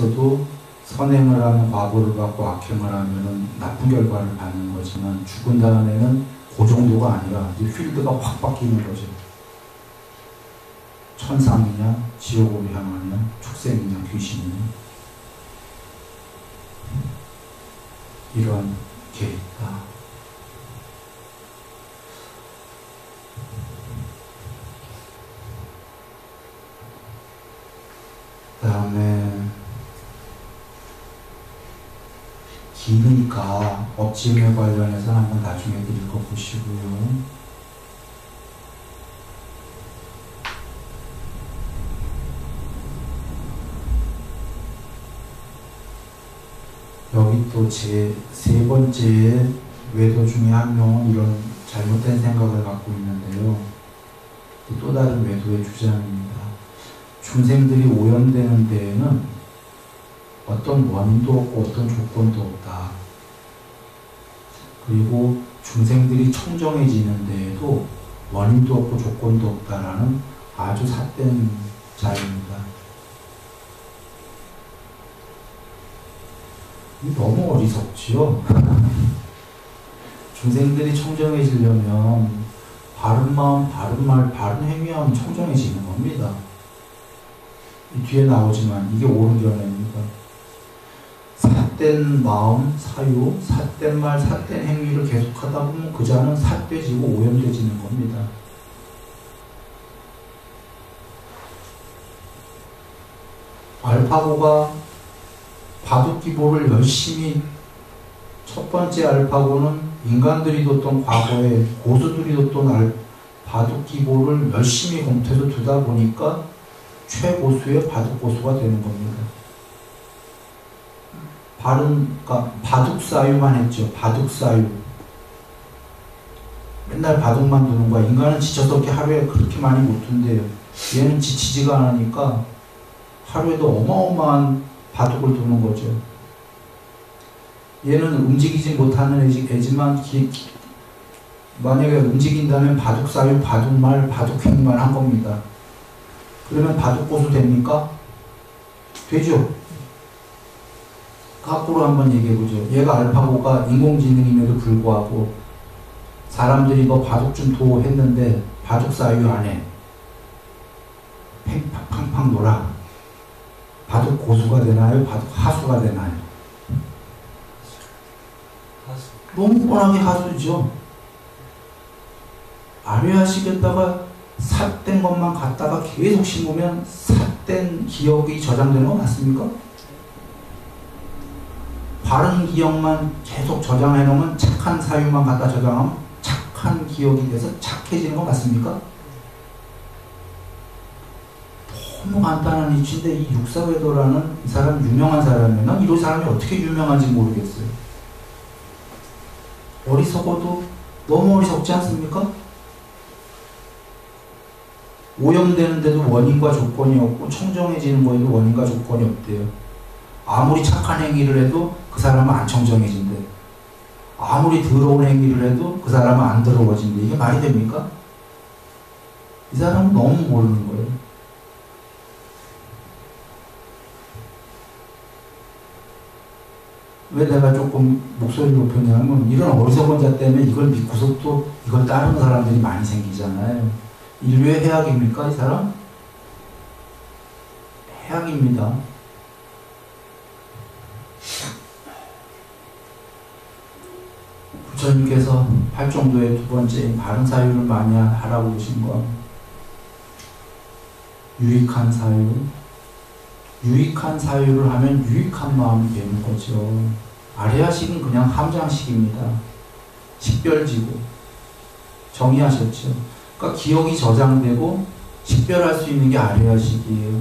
중에서도 선행을 하면 과보를 받고 악행을 하면 나쁜 결과를 받는 거지만 죽은 다음에는 그 정도가 아니라 이제 필드가 확 바뀌는 거죠. 천상이냐, 지옥으로 향하냐, 축생이냐, 귀신이냐. 이런 게 있다. 그 다음에 기니까 업짐에 관련해서 한번 나중에 읽어보시고요. 여기 또 제 세 번째 외도 중에 한 명은 이런 잘못된 생각을 갖고 있는데요. 또 다른 외도의 주장입니다. 중생들이 오염되는 데에는 어떤 원인도 없고 어떤 조건도 없다. 그리고 중생들이 청정해지는 데에도 원인도 없고 조건도 없다라는 아주 삿된 자입니다. 너무 어리석지요? 중생들이 청정해지려면 바른 마음, 바른 말, 바른 행위하면 청정해지는 겁니다. 이 뒤에 나오지만 이게 옳은 견해입니다. 삿된 마음, 사유, 삿된 말, 삿된 행위를 계속하다 보면 그 자는 삿되지고 오염되지는 겁니다. 알파고가 바둑기보를 열심히, 첫 번째 알파고는 인간들이 뒀던 과거에 고수들이 뒀던 바둑기보를 열심히 검토해서 두다 보니까 최고수의 바둑고수가 되는 겁니다. 그러니까 바둑사유만 했죠. 바둑사유. 맨날 바둑만 두는 거야. 인간은 지쳐서 이렇게 하루에 그렇게 많이 못 둔대요. 얘는 지치지가 않으니까 하루에도 어마어마한 바둑을 두는 거죠. 얘는 움직이지 못하는 애지만 만약에 움직인다면 바둑사유, 바둑말, 바둑행만 한 겁니다. 그러면 바둑고수 됩니까? 되죠. 거꾸로 한번 얘기해보죠. 얘가 알파고가 인공지능임에도 불구하고 사람들이 너 바둑 좀 둬 했는데 바둑사유 안 해. 팡팡팡 놀아. 바둑 고수가 되나요? 바둑 하수가 되나요? 너무 뻔하게 하수죠. 아뢰하시겠다가 삿된 것만 갖다가 계속 심으면 삿된 기억이 저장되는 거 맞습니까? 바른 기억만 계속 저장해 놓으면 착한 사유만 갖다 저장하면 착한 기억이 돼서 착해지는 거 맞습니까? 너무 간단한 이치인데 이 육사외도라는 이 사람 유명한 사람이에요. 난 이런 사람이 어떻게 유명한지 모르겠어요. 어리석어도 너무 어리석지 않습니까? 오염되는데도 원인과 조건이 없고 청정해지는 거에도 원인과 조건이 없대요. 아무리 착한 행위를 해도 그 사람은 안 청정해진대. 아무리 더러운 행위를 해도 그 사람은 안 더러워진대. 이게 말이 됩니까? 이 사람은 너무 모르는 거예요. 왜 내가 조금 목소리를 높였냐면 이런 어리석은 자 때문에 이걸 믿고서 또 이걸 따르는 사람들이 많이 생기잖아요. 인류의 해악입니까? 이 사람? 해악입니다. 부처님께서 팔정도의 두 번째인 바른 사유를 많이 하라고 하신 건 유익한 사유. 유익한 사유를 하면 유익한 마음이 되는 거죠. 아래하식은 그냥 함장식입니다. 식별지고 정의하셨죠. 그러니까 기억이 저장되고 식별할 수 있는 게 아래하식이에요.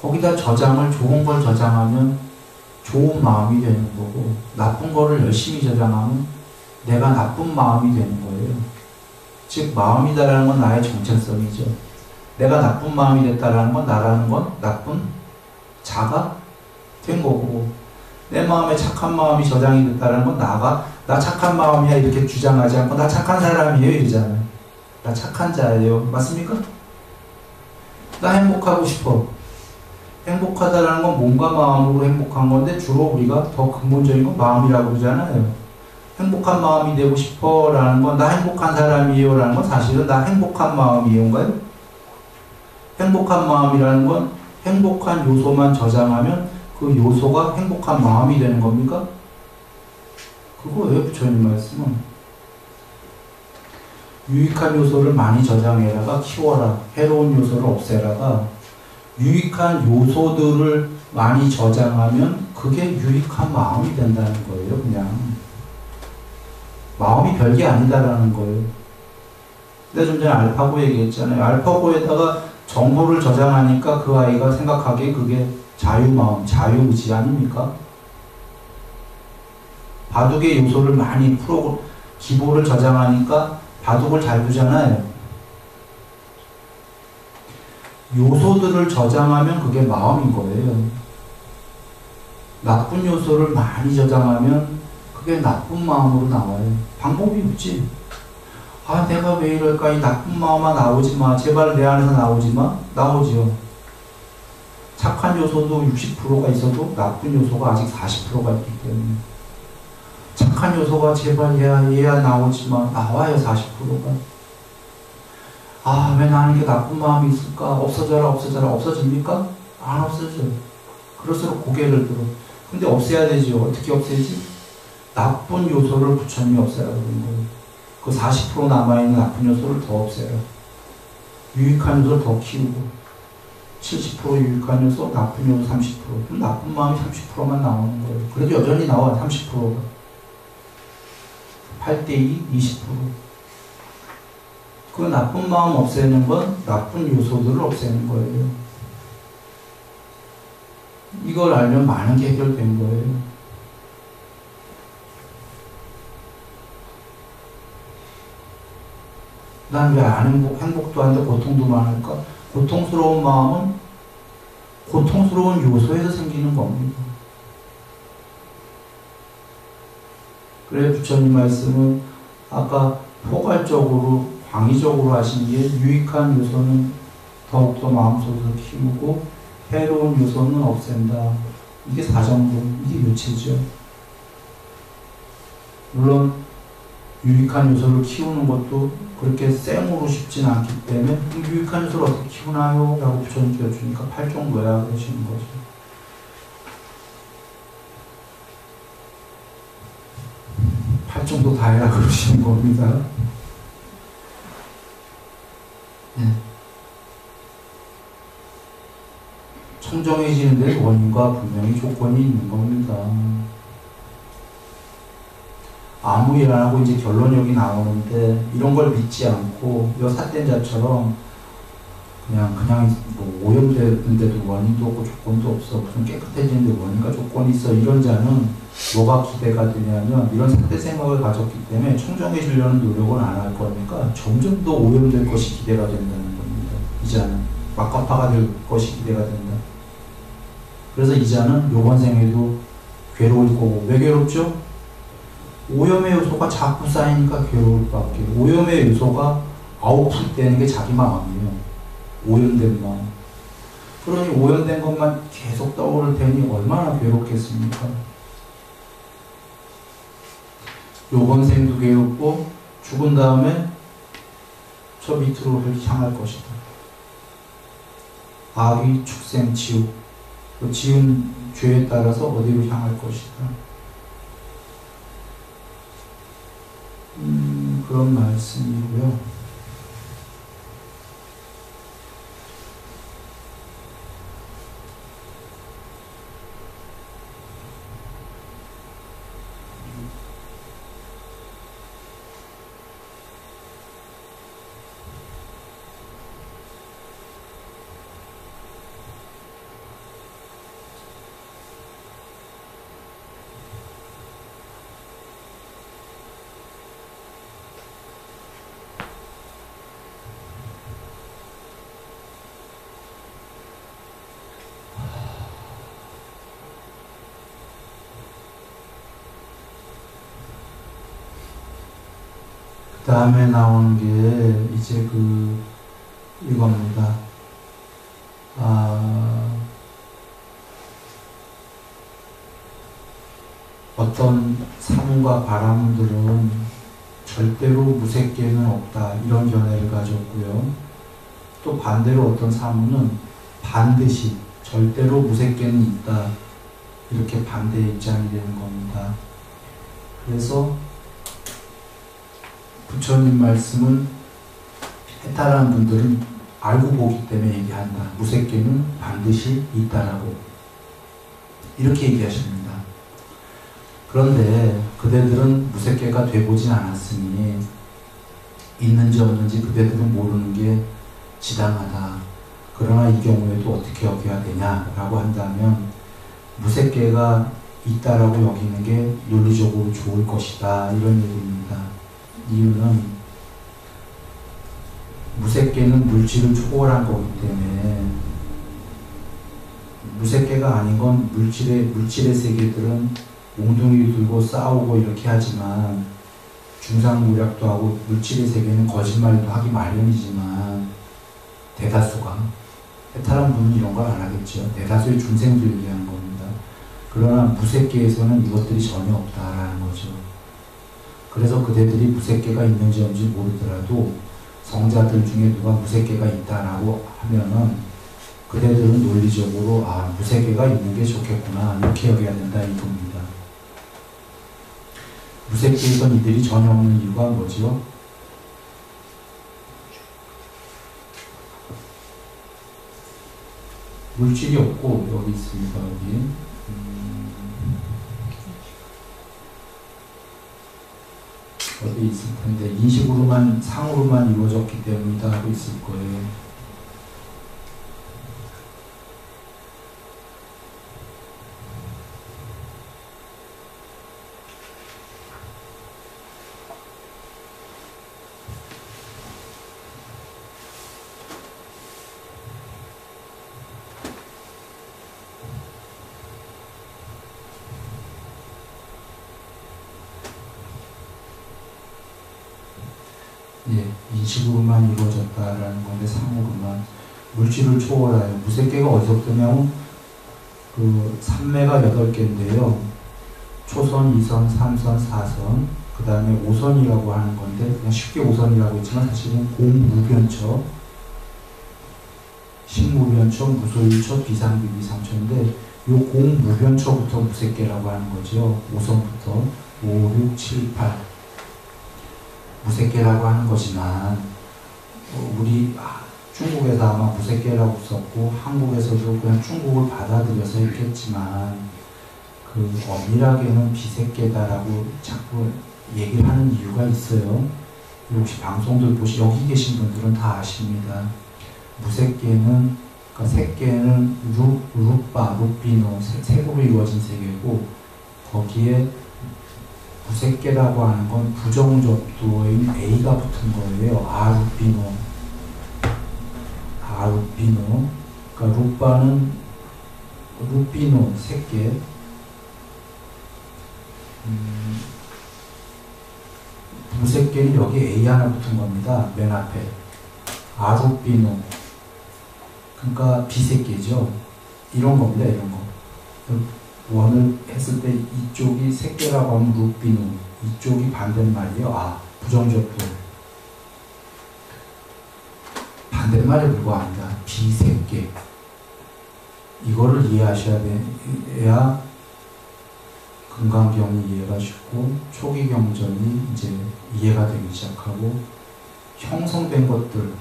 거기다 저장을 좋은 걸 저장하면 좋은 마음이 되는 거고 나쁜 거를 열심히 저장하면 내가 나쁜 마음이 되는 거예요. 즉 마음이다라는 건 나의 정체성이죠. 내가 나쁜 마음이 됐다라는 건 나라는 건 나쁜 자가 된 거고 내 마음에 착한 마음이 저장이 됐다라는 건 나 착한 마음이야 이렇게 주장하지 않고 나 착한 사람이에요 이러잖아요. 나 착한 자예요. 맞습니까? 나 행복하고 싶어. 행복하다라는 건 몸과 마음으로 행복한 건데 주로 우리가 더 근본적인 건 마음이라고 그러잖아요. 행복한 마음이 되고 싶어 라는 건 나 행복한 사람이에요 라는 건 사실은 나 행복한 마음이에요인가요? 행복한 마음이라는 건 행복한 요소만 저장하면 그 요소가 행복한 마음이 되는 겁니까? 그거예요, 부처님 말씀은. 유익한 요소를 많이 저장해라가 키워라. 해로운 요소를 없애라가 유익한 요소들을 많이 저장하면 그게 유익한 마음이 된다는 거예요, 그냥. 마음이 별게 아니다라는 거예요. 근데 좀 전에 알파고 얘기했잖아요. 알파고에다가 정보를 저장하니까 그 아이가 생각하기에 그게 자유마음, 자유의지 아닙니까? 바둑의 요소를 많이 기보를 저장하니까 바둑을 잘 두잖아요. 요소들을 저장하면 그게 마음인 거예요. 나쁜 요소를 많이 저장하면 그게 나쁜 마음으로 나와요. 방법이 없지. 아, 내가 왜 이럴까? 이 나쁜 마음아 나오지 마. 제발 내 안에서 나오지 마. 나오지요. 착한 요소도 60%가 있어도 나쁜 요소가 아직 40%가 있기 때문에. 착한 요소가 제발 얘야 나오지 마. 나와요, 40%가. 아, 왜 나는 이렇게 나쁜 마음이 있을까? 없어져라, 없어져라. 없어집니까? 안 없어져요. 그럴수록 고개를 들어. 근데 없애야 되죠. 어떻게 없애지? 나쁜 요소를 부처님이 없애라 그러는 거예요. 그 40% 남아있는 나쁜 요소를 더 없애라. 유익한 요소를 더 키우고 70% 유익한 요소, 나쁜 요소 30%. 그럼 나쁜 마음이 30%만 나오는 거예요. 그래도 여전히 나와, 30%가. 8대2, 20%. 그 나쁜 마음 없애는 건 나쁜 요소들을 없애는 거예요. 이걸 알면 많은 게 해결된 거예요. 난 왜 안 행복도 한데 고통도 많을까? 고통스러운 마음은 고통스러운 요소에서 생기는 겁니다. 그래 부처님 말씀은 아까 포괄적으로 광의적으로 하신 게 유익한 요소는 더욱더 마음속에서 키우고 해로운 요소는 없앤다. 이게 사정도, 이게 요체죠. 물론 유익한 요소를 키우는 것도 그렇게 쌩으로 쉽진 않기 때문에 유익한 요소를 어떻게 키우나요? 라고 부처님께 여쭈니까 팔종도야 그러시는 거죠. 팔종도 다 해라 그러시는 겁니다. 네. 청정해지는 데 원인과 분명히 조건이 있는 겁니다. 아무 일 안 하고 이제 결론력이 나오는데 이런 걸 믿지 않고 이 삿된자처럼 그냥 뭐 오염되는데도 원인도 없고 조건도 없어. 무슨 깨끗해지는데 원인과 조건이 있어. 이런 자는 뭐가 기대가 되냐면 이런 삿대 생각을 가졌기 때문에 청정해지려는 노력은 안 할 거니까 점점 더 오염될 것이 기대가 된다는 겁니다. 이 자는 막가파가 될 것이 기대가 된다. 그래서 이 자는 요번 생에도 괴로울 거고. 왜 괴롭죠? 오염의 요소가 자꾸 쌓이니까 괴로울 밖에. 오염의 요소가 아웃풋되는 게 자기 마음이에요. 오염된 마음. 그러니 오염된 것만 계속 떠오를 테니 얼마나 괴롭겠습니까? 요번 생도 괴롭고 죽은 다음에 저 밑으로 향할 것이다. 악의 축생 지옥. 그 지은 죄에 따라서 어디로 향할 것이다. 그런 말씀이고요. 그 다음에 나오는 게 이제 이겁니다. 어떤 사문과 바라문들은 절대로 무색계는 없다 이런 견해를 가졌고요. 또 반대로 어떤 사문은 반드시 절대로 무색계는 있다 이렇게 반대의 입장이 되는 겁니다. 그래서 부처님 말씀은 해탈하는 분들은 알고 보기 때문에 얘기한다. 무색계는 반드시 있다라고 이렇게 얘기하십니다. 그런데 그대들은 무색계가 돼보진 않았으니 있는지 없는지 그대들은 모르는 게 지당하다. 그러나 이 경우에도 어떻게 여겨야 되냐라고 한다면 무색계가 있다라고 여기는 게 논리적으로 좋을 것이다 이런 얘기입니다. 이유는 무색계는 물질을 초월한 거기 때문에 무색계가 아닌 건 물질의 세계들은 몽둥이 들고 싸우고 이렇게 하지만 중상모략도 하고 물질의 세계는 거짓말도 하기 마련이지만 대다수가 해탈한 분은 이런 걸 안 하겠죠. 대다수의 중생들 얘기하는 겁니다. 그러나 무색계에서는 이것들이 전혀 없다라는 거죠. 그래서 그대들이 무색계가 있는지 없는지 모르더라도 성자들 중에 누가 무색계가 있다라고 하면은 그대들은 논리적으로 무색계가 있는 게 좋겠구나 이렇게 여겨야 된다 이겁니다. 무색계에선 이들이 전혀 없는 이유가 뭐죠? 물질이 없고 여기 있습니다. 여기 어디 있을 텐데 인식으로만 상으로만 이루어졌기 때문이다 하고 있을 거예요. 인식으로만 이루어졌다라는 건데 상으로만 물질을 초월하여 무색계가 어디서부터 냐면 그 삼매가 8개인데요. 초선, 2선, 3선, 4선 그 다음에 5선이라고 하는 건데 그냥 쉽게 5선이라고 했지만 사실은 공무변처, 식무변처, 무소유처, 비상비비상처인데 요 공무변처부터 무색계라고 하는 거죠. 5선부터 5, 6, 7, 8 무색계라고 하는 거지만 우리 중국에서 아마 무색계라고 썼고 한국에서도 그냥 중국을 받아들여서 했겠지만 그 엄밀하게는 비색계다라고 자꾸 얘기를 하는 이유가 있어요. 혹시 방송들 여기 계신 분들은 다 아십니다. 무색계는 그러니까 색계는 루빠, 루비노 색으로 이루어진 세계고 거기에 무색계라고 하는 건 부정접두어인 A가 붙은 거예요. 아루비노. 그러니까 루빠는 루비노, 색계. 무색계는 여기 A 하나 붙은 겁니다. 맨 앞에. 아루비노. 그러니까 비색계죠. 이런 겁니다. 이런 거. 원을 했을 때 이쪽이 색계라고 하면 루비노, 이쪽이 반대말이에요. 부정접두. 반대말에 불과합니다. 비색계. 이거를 이해하셔야 돼야 금강경이 이해가 쉽고 초기 경전이 이제 이해가 되기 시작하고 형성된 것들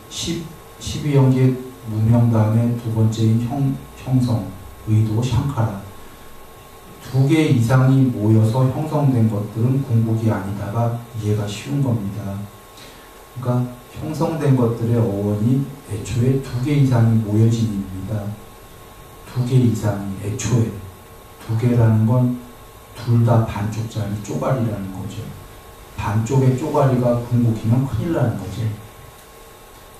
12연계 무명 다음에 두 번째인 형성, 의도, 샹카라 2개 이상이 모여서 형성된 것들은 궁극이 아니다가 이해가 쉬운 겁니다. 그러니까 형성된 것들의 어원이 애초에 2개 이상이 모여진 입니다. 2개 이상이 애초에 2개라는 건 둘 다 반쪽짜리 쪼가리라는 거죠. 반쪽의 쪼가리가 궁극이면 큰일 나는 거죠.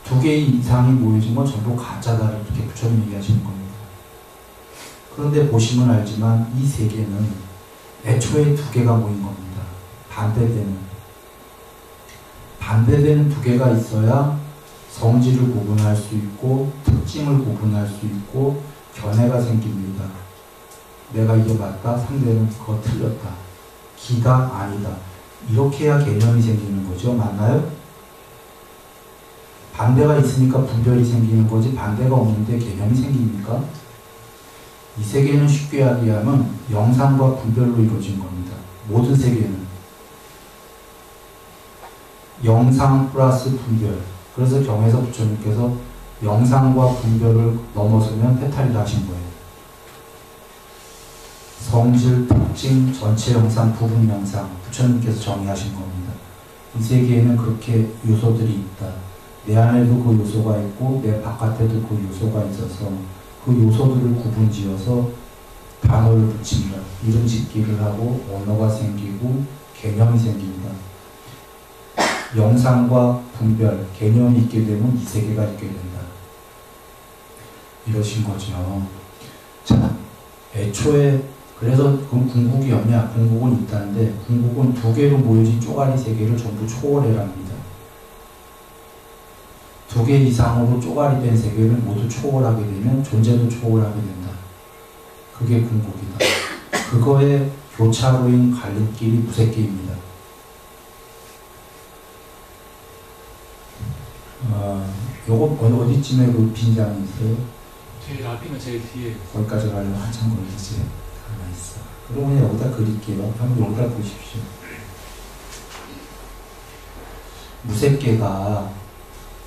2개 이상이 모여진 건 전부 가짜다 이렇게 부처님 얘기하시는 겁니다. 그런데 보시면 알지만 이 세계는 애초에 2개가 모인 겁니다. 반대되는 2개가 있어야 성질을 구분할 수 있고 특징을 구분할 수 있고 견해가 생깁니다. 내가 이게 맞다, 상대는 그거 틀렸다. 기다, 아니다. 이렇게 해야 개념이 생기는 거죠. 맞나요? 반대가 있으니까 분별이 생기는 거지 반대가 없는데 개념이 생깁니까? 이 세계는 쉽게 이야기하면 영상과 분별로 이루어진 겁니다. 모든 세계는. 영상 플러스 분별. 그래서 경에서 부처님께서 영상과 분별을 넘어서면 해탈이라 하신 거예요. 성질, 특징, 전체 영상, 부분 영상 부처님께서 정의하신 겁니다. 이 세계에는 그렇게 요소들이 있다. 내 안에도 그 요소가 있고 내 바깥에도 그 요소가 있어서 그 요소들을 구분지어서 단어를 붙입니다. 이름 짓기를 하고 언어가 생기고 개념이 생깁니다. 영상과 분별, 개념이 있게 되면 이 세계가 있게 된다. 이러신 거죠. 자, 애초에 그래서 그건 궁극이었냐? 궁극은 있다는데 궁극은 두 개로 모여진 쪼가리 세계를 전부 초월해랍니다. 두 개 이상으로 쪼가리 된 세계를 모두 초월하게 되면 존재도 초월하게 된다. 그게 궁극이다. 그거의 교차로인 갈림길이 무색계입니다. 요거 어디쯤에 그 빈장이 있어요? 제일 앞이면 제일 뒤에. 거기까지 가려면 한참 걸리지. 가만히 있어. 그러면 여기다 그릴게요. 한번 여기다 보십시오. 무색계가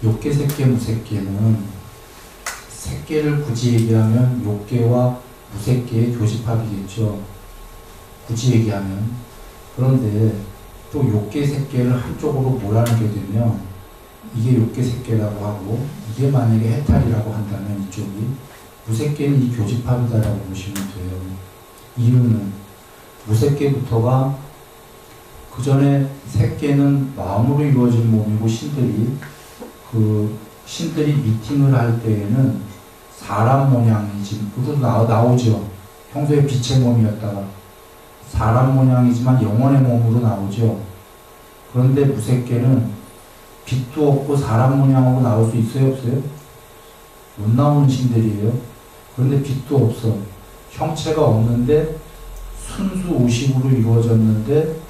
욕계, 색계, 무색계는 색계를 굳이 얘기하면 욕계와 무색계의 교집합이겠죠. 굳이 얘기하면. 그런데 또 욕계, 색계를 한쪽으로 몰아넣게 되면 이게 욕계, 색계라고 하고 이게 만약에 해탈이라고 한다면 이쪽이 무색계는 이 교집합이다라고 보시면 돼요. 이유는 무색계부터가 그 전에 색계는 마음으로 이루어진 몸이고 신들이 미팅을 할 때에는 사람 모양이지 나오죠. 평소에 빛의 몸이었다가 사람 모양이지만 영혼의 몸으로 나오죠. 그런데 무색계는 빛도 없고 사람 모양으로 나올 수 있어요, 없어요? 못 나오는 신들이에요. 그런데 빛도 없어. 형체가 없는데 순수 오식으로 이루어졌는데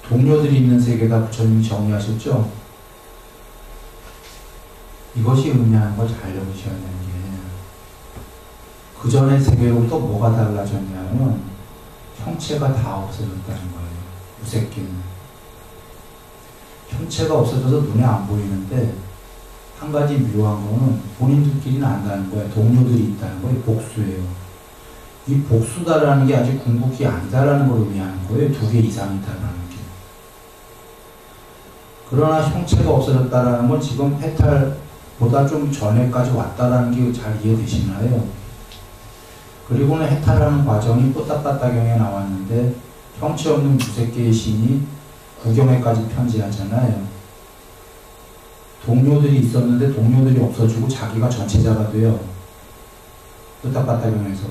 동료들이 있는 세계다 부처님이 정의하셨죠? 이것이 의미하는 걸 잘 여기셔야 되는 게 그 전의 세계로부터 뭐가 달라졌냐면 형체가 다 없어졌다는 거예요. 무색계는. 형체가 없어져서 눈에 안 보이는데 한 가지 묘한 거는 본인들끼리는 안다는 거예요. 동료들이 있다는 거예요. 복수예요. 이 복수다라는 게 아직 궁극이 아니다라는 걸 의미하는 거예요. 두 개 이상이다라는 게. 그러나 형체가 없어졌다라는 건 지금 해탈보다 좀 전에까지 왔다라는 게 잘 이해되시나요? 그리고는 해탈하는 과정이 뽀딱빠딱경에 나왔는데 형체 없는 무색계의 신이 구경에까지 편지하잖아요. 동료들이 있었는데 동료들이 없어지고 자기가 전체자가 돼요. 뽀딱빠딱경에서.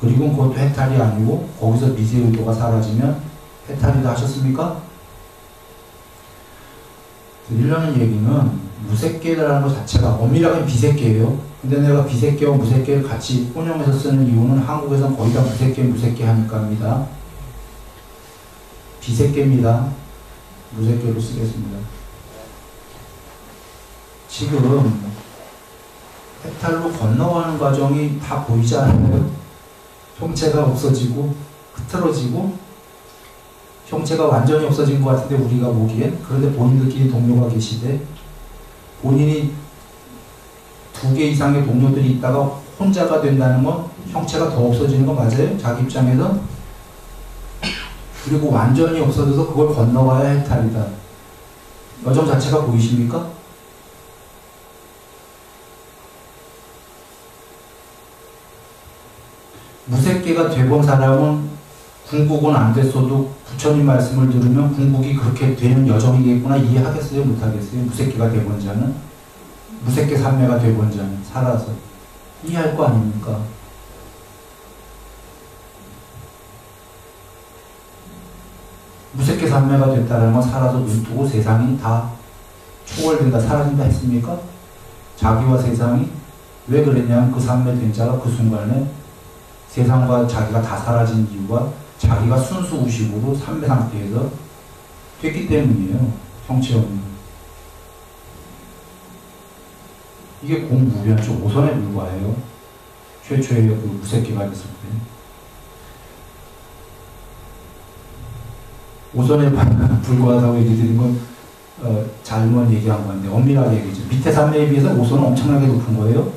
그리고 그것도 해탈이 아니고 거기서 미세의도가 사라지면 해탈이다 하셨습니까? 드리려는 얘기는 무색계라는 것 자체가 엄밀하게 비색계예요. 근데 내가 비색계와 무색계를 같이 혼용해서 쓰는 이유는 한국에서는 거의 다 무색계 하니까 합니다. 비색계입니다. 무색계로 쓰겠습니다. 지금 해탈로 건너가는 과정이 다 보이지 않아요? 형체가 없어지고 흐트러지고 형체가 완전히 없어진 것 같은데 우리가 보기엔. 그런데 본인들끼리 동료가 계시대. 본인이 두 개 이상의 동료들이 있다가 혼자가 된다는 건 형체가 더 없어지는 거 맞아요? 자기 입장에서. 그리고 완전히 없어져서 그걸 건너가야 해탈이다. 여정 자체가 보이십니까? 무색계가 되본 사람은 궁극은 안 됐어도 부처님 말씀을 들으면 궁극이 그렇게 되는 여정이겠구나 이해하겠어요? 못하겠어요? 무색계가 되본 자는? 무색계 삼매가 되본 자는 살아서 이해할 거 아닙니까? 무색계 삼매가 됐다는 건 살아서 눈 뜨고 세상이 다 초월된다, 사라진다 했습니까? 자기와 세상이 왜 그랬냐면 그 삼매 된 자가 그 순간에 세상과 자기가 다 사라진 이유가 자기가 순수 우식으로 삼매 상태에서 됐기 때문이에요. 형체 없는. 이게 공무변초 오선에 불과해요. 최초의 그 무색기가 됐을 때. 오선에 불과하다고 얘기 드린 건 잘못 얘기한 건데 엄밀하게 얘기죠. 밑에 산매에 비해서 오선은 엄청나게 높은 거예요.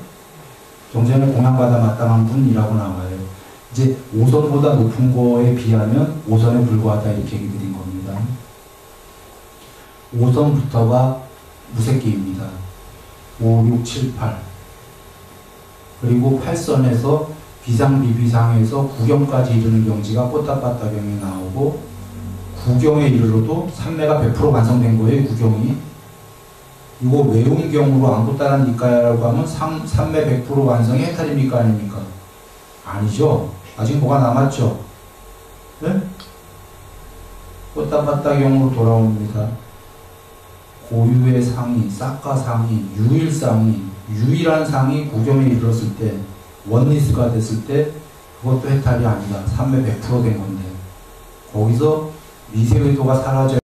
경전에 공양받아 마땅한 분이라고 나와요. 이제 오선보다 높은 거에 비하면 오선에 불과하다 이렇게 얘기 드린 겁니다. 5선부터가 무색기입니다. 5, 6, 7, 8 그리고 8선에서 비상비비상에서 구경까지 이르는 경지가 꽃다빠따경이 나오고 구경에 이르러도 삼매가 100% 완성된 거예요. 구경이. 이거 외운 경우로 안고따란 니까야라고 하면 삼매 100% 완성이 해탈입니까? 아닙니까? 아니죠. 아직 뭐가 남았죠. 네? 꽃다빠따경으로 돌아옵니다. 고유의 상이, 싹가상이, 유일상이, 유일한 상이 구경에 이르렀을 때, 원리스가 됐을 때, 그것도 해탈이 아니다. 삼매 100% 된 건데. 거기서 미세의도가 사라져